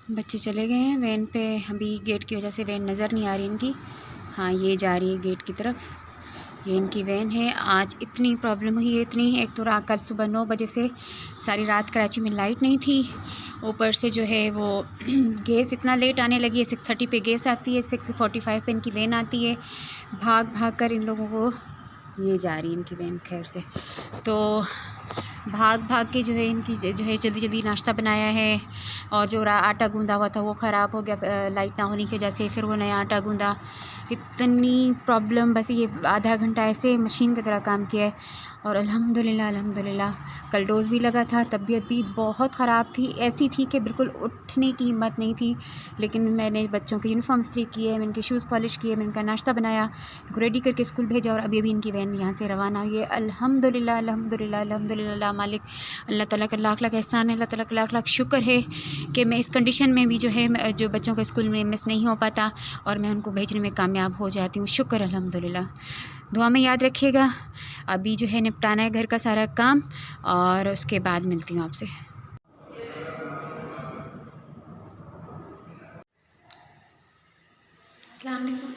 बच्चे चले गए हैं वैन पे। अभी गेट की वजह से वैन नज़र नहीं आ रही इनकी। हाँ, ये जा रही है गेट की तरफ। ये इनकी वैन है। आज इतनी प्रॉब्लम हुई है, इतनी। एक तो कल सुबह 9 बजे से सारी रात कराची में लाइट नहीं थी। ऊपर से जो है वो गैस इतना लेट आने लगी है। 6:30 पे गैस आती है, 6:45 पे इनकी वैन आती है। भाग भाग कर इन लोगों को ये जा रही है इनकी वैन। खैर से तो भाग भाग के जो है इनकी जो है जल्दी जल्दी नाश्ता बनाया है। और जो आटा गूंदा हुआ था वो ख़राब हो गया लाइट ना होने की वजह से। फिर वो नया आटा गूंदा। इतनी प्रॉब्लम। बस ये आधा घंटा ऐसे मशीन की तरह काम किया है। और अल्हम्दुलिल्लाह कल डोज़ भी लगा था। तबीयत भी बहुत ख़राब थी, ऐसी थी कि बिल्कुल उठने की हिम्मत नहीं थी। लेकिन मैंने बच्चों के यूनिफॉर्म इस्त्री किए, मैंने इनके शूज़ पॉलिश किए, मैंने इनका नाश्ता बनाया, इनको रेडी करके स्कूल भेजा। और अभी इनकी वैन यहाँ से रवाना हुई है। अल्हम्दुलिल्लाह मालिक अल्लाह ताला का लाख लाख एहसान है। अल्लाह ताला का लाख लाख शुक्र है कि मैं इस कंडीशन में भी जो है जो बच्चों का स्कूल में मिस नहीं हो पाता और मैं उनको भेजने में कामयाब हो जाती हूँ। शुक्र अल्हम्दुलिल्लाह। दुआ में याद रखिएगा। अभी जो है निपटाना है घर का सारा काम और उसके बाद मिलती हूँ आपसे। अस्सलाम वालेकुम।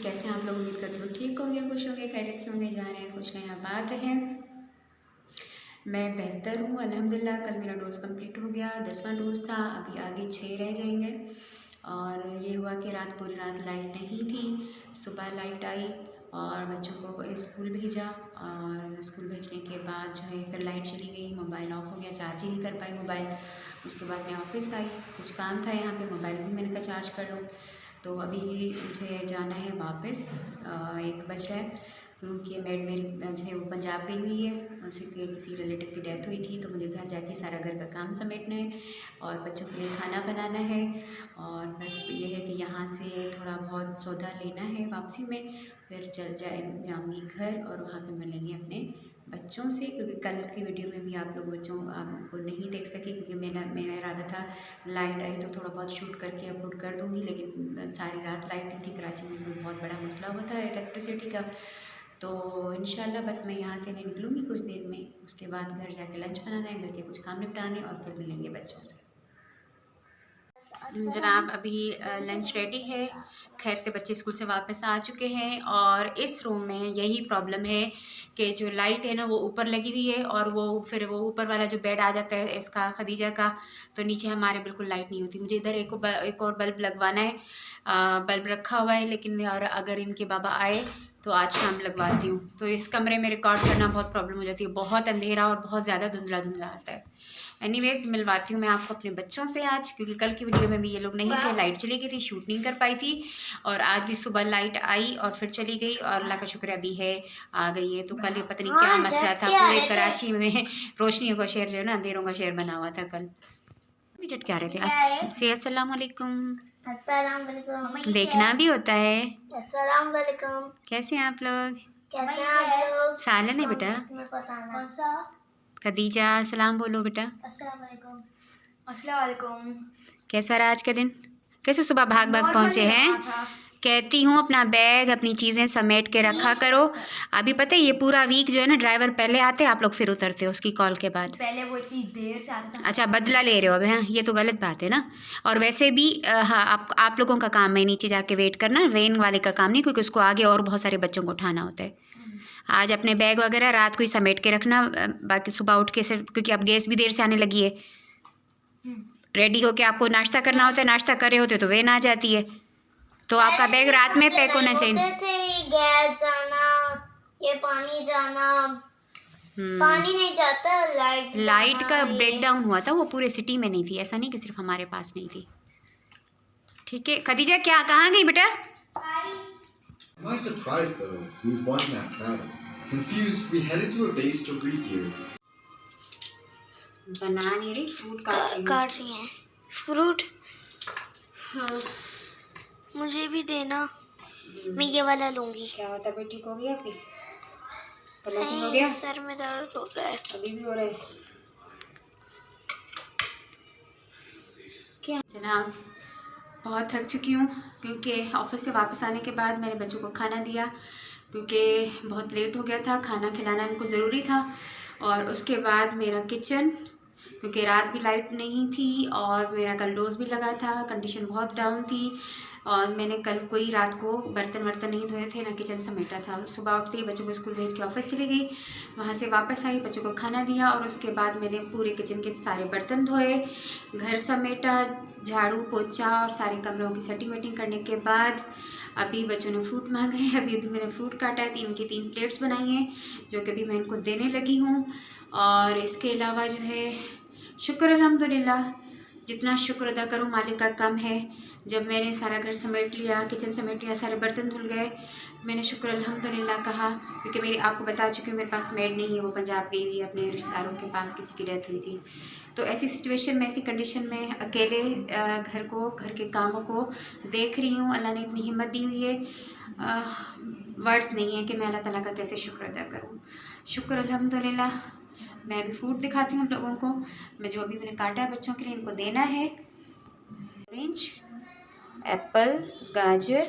कैसे हैं आप लोग? उम्मीद करती हूँ ठीक होंगे, खुश होंगे, खैरियत से होंगे, जा रहे हैं खुश रहें, आबाद रहें। मैं बेहतर हूँ अल्हम्दुलिल्लाह। कल मेरा डोज़ कंप्लीट हो गया, 10वां डोज़ था। अभी आगे 6 रह जाएंगे। और ये हुआ कि रात पूरी रात लाइट नहीं थी। सुबह लाइट आई और बच्चों को स्कूल भेजा। और स्कूल भेजने के बाद जो है फिर लाइट चली गई, मोबाइल ऑफ हो गया, चार्ज ही नहीं कर पाई मोबाइल। उसके बाद मैं ऑफ़िस आई, कुछ काम था यहाँ पे, मोबाइल भी मैंने कहा चार्ज कर लूँ। तो अभी मुझे जाना है वापस। 1 बज रहा है क्योंकि मेड मेरी जो है वो पंजाब गई हुई है। उसके किसी रिलेटिव की डेथ हुई थी तो मुझे घर जाके सारा घर का काम समेटना है और बच्चों के लिए खाना बनाना है। और बस ये है कि यहाँ से थोड़ा बहुत सौदा लेना है वापसी में। फिर जाऊँगी घर और वहाँ पे मिलेंगे अपने बच्चों से। क्योंकि कल की वीडियो में भी आप लोग बच्चों आपको नहीं देख सके क्योंकि मेरा इरादा था लाइट आई तो थोड़ा बहुत शूट करके अपलोड कर दूँगी। लेकिन सारी रात लाइट नहीं थी। कराची में कोई बहुत बड़ा मसला हुआ था इलेक्ट्रिसिटी का। तो इंशाल्लाह बस मैं यहाँ से नहीं निकलूँगी कुछ देर में। उसके बाद घर जाके लंच बनाना है, घर के कुछ काम निपटाने और फिर मिलेंगे बच्चों से। जनाब अभी लंच रेडी है। खैर से बच्चे स्कूल से वापस आ चुके हैं और इस रूम में यही प्रॉब्लम है कि जो लाइट है ना वो ऊपर लगी हुई है और वो फिर वो ऊपर वाला जो बेड आ जाता है इसका खदीजा का, तो नीचे हमारे बिल्कुल लाइट नहीं होती। मुझे इधर एक और बल्ब लगवाना है। बल्ब रखा हुआ है लेकिन और अगर इनके बाबा आए तो आज शाम लगवाती हूँ। तो इस कमरे में रिकॉर्ड करना बहुत प्रॉब्लम हो जाती है, बहुत अंधेरा और बहुत ज़्यादा धुंधला धुंधला आता है। एनीवेज मिलवाती हूँ मैं आपको अपने बच्चों से आज, क्योंकि कल की वीडियो में भी ये लोग नहीं थे, लाइट चली गई थी, शूट नहीं कर पाई थी। और आज भी सुबह लाइट आई और फिर चली गई और अल्लाह का शुक्र अभी है आ गई है। तो कल ये पता नहीं क्या मसला था, पूरे कराची में रोशनियों का शहर जो है ना अंधेरों का शहर बना हुआ था कल। भी झटके आ रहे थे। अस्सलाम वालेकुम। देखना भी होता है। अस्सलाम वालेकुम। कैसे हैं आप लोग? कैसे हैं आप लोग? सालन है बेटा। खदीजा सलाम बोलो बेटा। अस्सलाम वालेकुम। अस्सलाम वालेकुम। कैसा रहा आज का दिन? कैसे सुबह भाग भाग पहुँचे हैं? कहती हूँ अपना बैग अपनी चीज़ें समेट के रखा करो। अभी पता है ये पूरा वीक जो है ना ड्राइवर पहले आते आप लोग फिर उतरते हो उसकी कॉल के बाद। पहले वो इतनी देर से आता था। अच्छा बदला ले रहे हो अभी? हाँ ये तो गलत बात है ना। और वैसे भी हाँ आप लोगों का काम है नीचे जाके वेट करना, वेन वाले का काम नहीं, क्योंकि उसको आगे और बहुत सारे बच्चों को उठाना होता है। आज अपने बैग वगैरह रात को ही समेट के रखना, बाकी सुबह उठ के सिर्फ, क्योंकि अब गैस भी देर से आने लगी है, रेडी होके आपको नाश्ता करना होता है। नाश्ता कर रहे होते तो वेन आ जाती है, तो आपका बैग रात में पैक होना चाहिए। गैस जाना, ये पानी जाना, पानी नहीं जाता। लाइट का ब्रेकडाउन हुआ था, वो पूरे सिटी में नहीं थी, ऐसा नहीं कि सिर्फ हमारे पास नहीं थी। ठीक है खदीजा, क्या कहाँ गई बेटा? To my surprise though, we won that battle. Confused, we headed to a base to greet you. बना नहीं रही, फ्रूट काट रही हैं। फ्रूट हाँ मुझे भी देना, मैं ये वाला लूंगी। क्या होता है? ठीक हो गया आपकी? पलासी हो गया? सर में दर्द हो रहा है। अभी भी हो रहा है क्या? जनाब बहुत थक चुकी हूँ क्योंकि ऑफिस से वापस आने के बाद मैंने बच्चों को खाना दिया, क्योंकि बहुत लेट हो गया था, खाना खिलाना इनको ज़रूरी था। और उसके बाद मेरा किचन क्योंकि रात भी लाइट नहीं थी और मेरा कल डोज भी लगा था, कंडीशन बहुत डाउन थी। और मैंने कल कोई रात को बर्तन वर्तन नहीं धोए थे, ना किचन समेटा था। सुबह उठते ही बच्चों को स्कूल भेज के ऑफिस चली गई, वहाँ से वापस आई, बच्चों को खाना दिया और उसके बाद मैंने पूरे किचन के सारे बर्तन धोए, घर समेटा, झाड़ू पोछा और सारे कमरों की सेटिंग वेटिंग करने के बाद अभी बच्चों ने फ्रूट मांगे हैं। अभी मैंने फ्रूट काटा है, 3 की 3 प्लेट्स बनाई हैं जो कि अभी मैं इनको देने लगी हूँ। और इसके अलावा जो है शुक्र अल्हम्दुलिल्लाह, जितना शुक्र अदा करूँ मालिक का कम है। जब मैंने सारा घर समेट लिया, किचन समेट लिया, सारे बर्तन धुल गए, मैंने शुक्र अल्हम्दुलिल्लाह कहा। क्योंकि मेरी आपको बता चुकी हूँ मेरे पास मेड नहीं है, वो पंजाब गई हुई है अपने रिश्तेदारों के पास, किसी की डेथ हुई थी। तो ऐसी सिचुएशन में, ऐसी कंडीशन में अकेले घर के कामों को देख रही हूँ। अल्लाह ने इतनी हिम्मत दी हुई है, वर्ड्स नहीं है कि मैं अल्लाह ताला का कैसे शुक्र अदा करूँ। शुक्र अल्हम्दुलिल्लाह। मैं अभी फ्रूट दिखाती हूँ आप लोगों को। मैं जो अभी मैंने काटा है बच्चों के लिए, इनको देना है। ऑरेंज, एप्पल, गाजर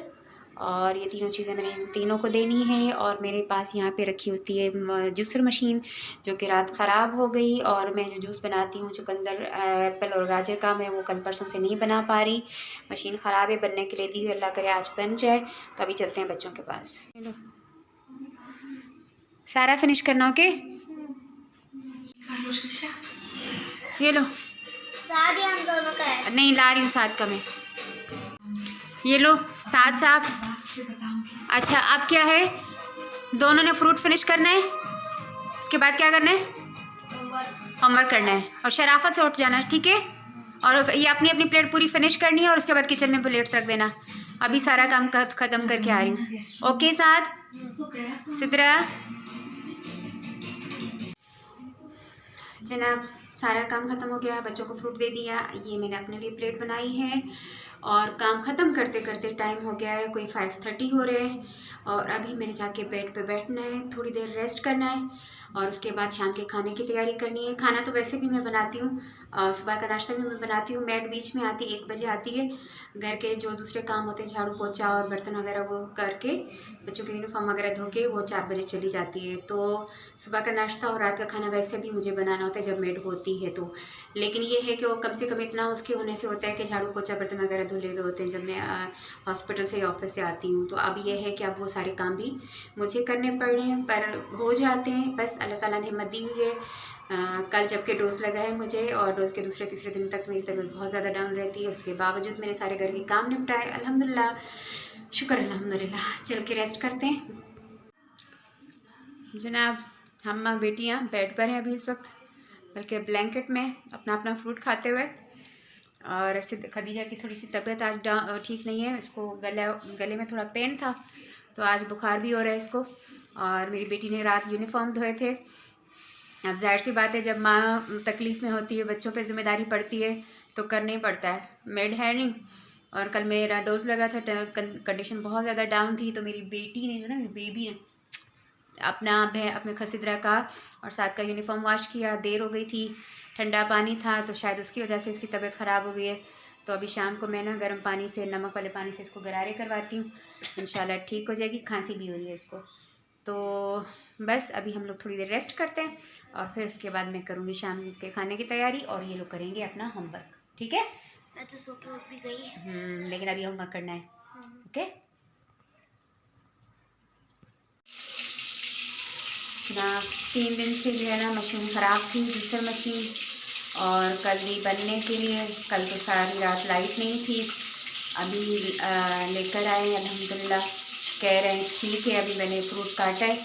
और ये तीनों चीज़ें मैंने इन तीनों को देनी है। और मेरे पास यहाँ पे रखी होती है जूसर मशीन, जो कि रात ख़राब हो गई। और मैं जो जूस बनाती हूँ चुकंदर, एप्पल और गाजर का, मैं वो कल परसों से नहीं बना पा रही, मशीन ख़राब है, बनने के लिए दी हुई, अल्लाह करे आज बन जाए। तो अभी चलते हैं बच्चों के पास। चलो सारा फिनिश करना, ओके? ये लो, साथ हम दोनों का है। नहीं ला रही हूँ साथ का मैं। ये लो साथ साथ। अच्छा अब क्या है, दोनों ने फ्रूट फिनिश करना है, उसके बाद क्या करना है, होमवर्क करना है और शराफत से उठ जाना है, ठीक है? और ये अपनी अपनी प्लेट पूरी फिनिश करनी है और उसके बाद किचन में प्लेट्स रख देना। अभी सारा काम ख़त्म करके आ रही हूँ, ओके? साथ सिद्रा जनाब, सारा काम ख़त्म हो गया, बच्चों को फ्रूट दे दिया, ये मैंने अपने लिए प्लेट बनाई है। और काम ख़त्म करते करते टाइम हो गया है, कोई 5:30 हो रहे हैं। और अभी मैंने जाके बेड पे बैठना है, थोड़ी देर रेस्ट करना है और उसके बाद शाम के खाने की तैयारी करनी है। खाना तो वैसे भी मैं बनाती हूँ, सुबह का नाश्ता भी मैं बनाती हूँ। मैड बीच में आती है, 1 बजे आती है। घर के जो दूसरे काम होते हैं, झाड़ू पोछा और बर्तन वगैरह वो करके, बच्चों की यूनिफॉर्म वगैरह धो के वो 4 बजे चली जाती है। तो सुबह का नाश्ता और रात का खाना वैसे भी मुझे बनाना होता है जब मेड होती है तो। लेकिन ये है कि वो कम से कम इतना उसके होने से होता है कि झाड़ू पोछा बर्तन वगैरह धुले हुए होते हैं जब मैं हॉस्पिटल से या ऑफिस से आती हूँ। तो अब ये है कि अब वो सारे काम भी मुझे करने पड़ रहे हैं, पर हो जाते हैं, बस अल्लाह ताला ने हिम्मत दी हुई है। कल जबकि डोज लगा है मुझे और डोज के दूसरे तीसरे दिन तक मेरी तबीयत बहुत ज़्यादा डाउन रहती है, उसके बावजूद मैंने सारे घर के काम निपटाए, अल्हम्दुलिल्लाह, शुक्र अल्हम्दुलिल्लाह। चल के रेस्ट करते हैं जनाब। हम माँ बेटियाँ बेड पर हैं अभी इस वक्त, बल्कि ब्लैंकेट में अपना अपना फ्रूट खाते हुए। और ऐसे खदीजा की थोड़ी सी तबीयत आज ठीक नहीं है, इसको गले में थोड़ा पेन था, तो आज बुखार भी हो रहा है इसको। और मेरी बेटी ने रात यूनिफॉर्म धोए थे। अब जाहिर सी बात है, जब माँ तकलीफ़ में होती है, बच्चों पे ज़िम्मेदारी पड़ती है तो करना ही पड़ता है, मेड है नहीं। और कल मेरा डोज लगा था, कंडीशन बहुत ज़्यादा डाउन थी, तो मेरी बेटी ने, जो ना मेरी बेबी ने, अपने खसिद्रा का और साथ का यूनिफॉर्म वॉश किया। देर हो गई थी, ठंडा पानी था, तो शायद उसकी वजह से इसकी तबीयत ख़राब हो गई है। तो अभी शाम को मैं ना गर्म पानी से, नमक वाले पानी से इसको गरारे करवाती हूँ, इंशाल्लाह ठीक हो जाएगी। खांसी भी हो रही है इसको। तो बस अभी हम लोग थोड़ी देर रेस्ट करते हैं और फिर उसके बाद मैं करूँगी शाम के खाने की तैयारी और ये लोग करेंगे अपना होमवर्क, ठीक है? मैं तो सो के उठ भी गई। लेकिन अभी होमवर्क करना है, ओके? ना 3 दिन से जो है ना मशीन ख़राब थी, जूसर मशीन, और कल भी बनने के लिए, कल तो सारी रात लाइट नहीं थी। अभी लेकर आए अल्हम्दुलिल्लाह, कह रहे हैं ठीक है। अभी मैंने फ्रूट काटा है,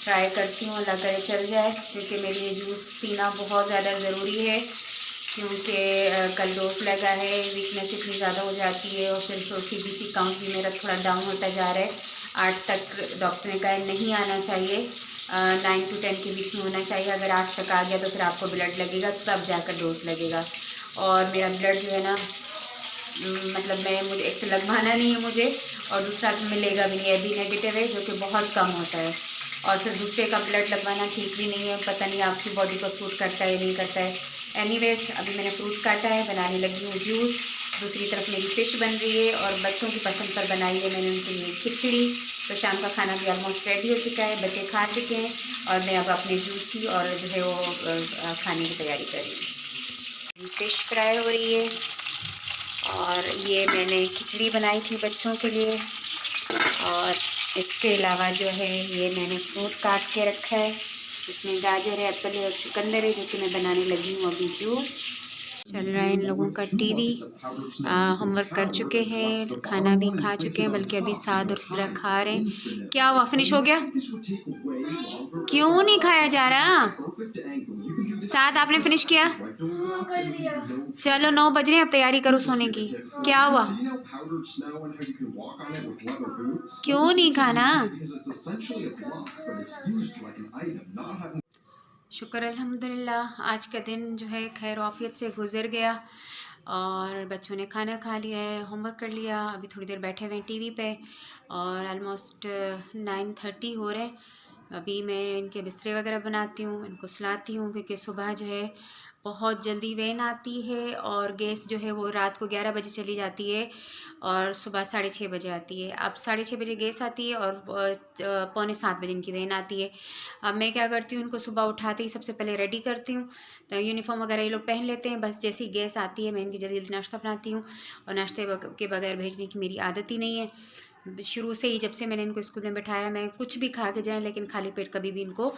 ट्राई करती हूँ, अल्लाह करे चल जाए, क्योंकि मेरे लिए जूस पीना बहुत ज़्यादा ज़रूरी है। क्योंकि कल डोज लगा है, वीकनेस इतनी ज़्यादा हो जाती है और फिर CBC काउंट भी मेरा थोड़ा डाउन होता जा रहा है। 8 तक डॉक्टर ने कहा नहीं आना चाहिए, 9 to 10 के बीच में होना चाहिए। अगर 8 तक आ गया तो फिर आपको ब्लड लगेगा, तब जाकर डोज लगेगा। और मेरा ब्लड जो है ना, मतलब मुझे एक तो लगवाना नहीं है मुझे, और दूसरा मिलेगा भी नहीं, AB नेगेटिव है, जो कि बहुत कम होता है। और फिर दूसरे का ब्लड लगवाना ठीक भी नहीं है, पता नहीं आपकी बॉडी को सूट करता है या नहीं करता है। एनीवेज, अभी मैंने फ्रूट काटा है, बनाने लगी हूँ जूस। दूसरी तरफ मेरी फ़िश बन रही है और बच्चों की पसंद पर बनाई है मैंने उनके लिए खिचड़ी। तो शाम का खाना भी ऑलमोस्ट रेडी हो चुका है, बच्चे खा चुके हैं और मैं अब अपने जूस की और जो है वो खाने की तैयारी कर रही हूँ। फिश फ्राई हो रही है और ये मैंने खिचड़ी बनाई थी बच्चों के लिए। और इसके अलावा जो है ये मैंने फ्रूट काट के रखा है, इसमें गाजर है, एप्पल है और चुकंदर है, जो कि मैं बनाने लगी हूँ अभी जूस। चल रहा है इन लोगों का टीवी। होमवर्क कर चुके हैं, खाना भी खा चुके हैं, बल्कि अभी साद और सिद्रा खा रहे हैं। क्या हुआ, फिनिश हो गया? क्यों नहीं खाया जा रहा? साद आपने फिनिश किया? चलो 9 बज रहे हैं, अब तैयारी करो सोने की। क्या हुआ, क्यों नहीं खाना? शुक्र अल्हम्दुलिल्लाह, आज का दिन जो है खैर आफियत से गुज़र गया और बच्चों ने खाना खा लिया है, होमवर्क कर लिया। अभी थोड़ी देर बैठे हुए हैं टीवी पे और ऑलमोस्ट 9:30 हो रहे हैं। अभी मैं इनके बिस्तरे वगैरह बनाती हूँ, इनको सुलाती हूँ, क्योंकि सुबह जो है बहुत जल्दी वैन आती है और गैस जो है वो रात को 11 बजे चली जाती है और सुबह 6:30 बजे आती है। अब 6:30 बजे गैस आती है और 6:45 बजे इनकी वैन आती है। अब मैं क्या करती हूँ, इनको सुबह उठाते ही सबसे पहले रेडी करती हूँ, तो यूनिफॉर्म वगैरह ये लोग पहन लेते हैं। बस जैसे ही गैस आती है मैं इनकी जल्दी जल्दी नाश्ता बनाती हूँ और नाश्ते के बगैर भेजने की मेरी आदत ही नहीं है। शुरू से ही जब से मैंने इनको स्कूल में बैठाया, मैं कुछ भी खा के जाएँ लेकिन खाली पेट कभी भी इनको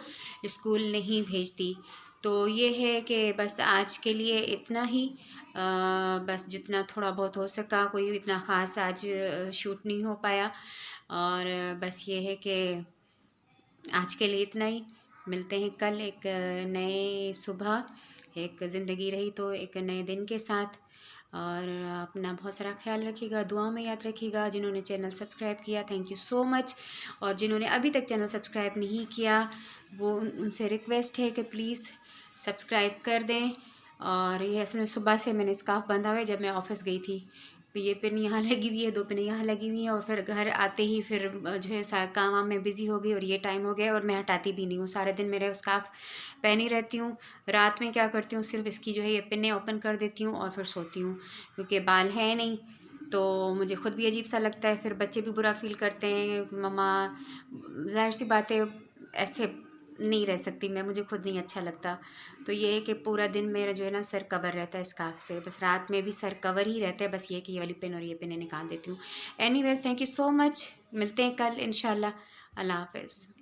स्कूल नहीं भेजती। तो ये है कि बस आज के लिए इतना ही। बस जितना थोड़ा बहुत हो सका, कोई इतना ख़ास आज शूट नहीं हो पाया और बस ये है कि आज के लिए इतना ही। मिलते हैं कल एक नए सुबह, एक ज़िंदगी रही तो एक नए दिन के साथ। और अपना बहुत सारा ख्याल रखिएगा, दुआओं में याद रखिएगा। जिन्होंने चैनल सब्सक्राइब किया थैंक यू सो मच, और जिन्होंने अभी तक चैनल सब्सक्राइब नहीं किया वो उनसे रिक्वेस्ट है कि प्लीज़ सब्सक्राइब कर दें। और ये असल में सुबह से मैंने स्कार्फ बांधा हुआ है, जब मैं ऑफ़िस गई थी। ये पिन यहाँ लगी हुई है, 2 पिन यहाँ लगी हुई हैं और फिर घर आते ही फिर जो है काम वाम में बिज़ी हो गई और ये टाइम हो गया और मैं हटाती भी नहीं हूँ। सारे दिन मेरे स्कार्फ पहनी रहती हूँ। रात में क्या करती हूँ, सिर्फ इसकी जो है ये पिनें ओपन कर देती हूँ और फिर सोती हूँ, क्योंकि बाल हैं नहीं तो मुझे ख़ुद भी अजीब सा लगता है, फिर बच्चे भी बुरा फील करते हैं। मम्मा, ज़ाहिर सी बात है ऐसे नहीं रह सकती मैं, मुझे खुद नहीं अच्छा लगता। तो ये है कि पूरा दिन मेरा जो है ना सर कवर रहता है स्कार्फ से, बस रात में भी सर कवर ही रहता है। बस ये कि ये वाली पिन और ये पिन निकाल देती हूँ। Anyways thank you so much, मिलते हैं कल इंशाल्लाह। अल्लाह हाफ़िज़।